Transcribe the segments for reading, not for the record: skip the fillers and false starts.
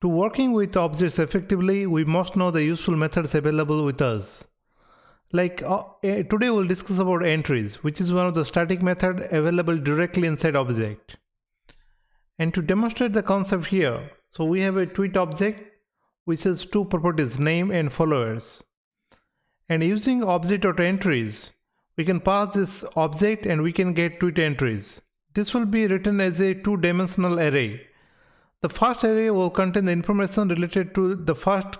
To working with objects effectively, we must know the useful methods available with us. Today we'll discuss about entries, which is one of the static method available directly inside object. And to demonstrate the concept here, so we have a tweet object which has two properties, name and followers. And using object.entries, we can pass this object and we can get tweet entries. This will be written as a two-dimensional array. The first array will contain the information related to the first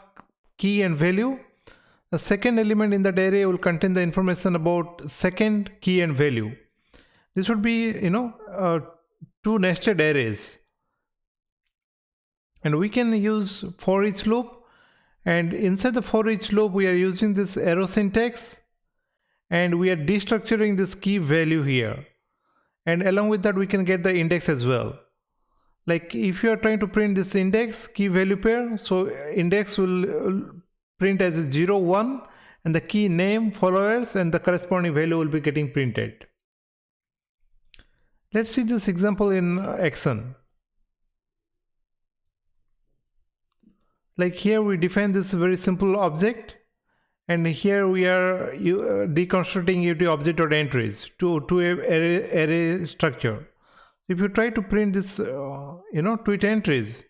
key and value. The second element in that array will contain the information about second key and value. This would be, two nested arrays. And we can use for each loop. And inside the for each loop, we are using this arrow syntax. And we are destructuring this key value here. And along with that, we can get the index as well. Like if you are trying to print this index key value pair, so index will print as 0, 1, and the key name, followers, and the corresponding value will be getting printed. Let's see this example in action. Like here we define this very simple object, and here we are deconstructing it to object.entries to array structure. If you try to print this, tweet entries,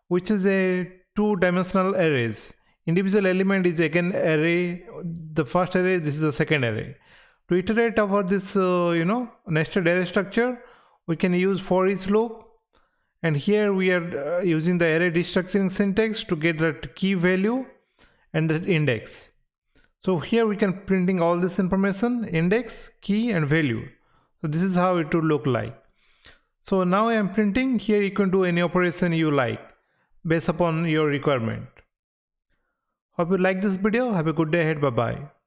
which is a two-dimensional arrays, individual element is again array, the first array, this is the second array. To iterate over this, nested array structure, we can use for each loop, and here we are using the array destructuring syntax to get that key value and the index. So here we can printing all this information, index, key, and value. So this is how it would look like. So now I am printing. Here you can do any operation you like based upon your requirement. Hope you like this video. Have a good day ahead. Bye bye.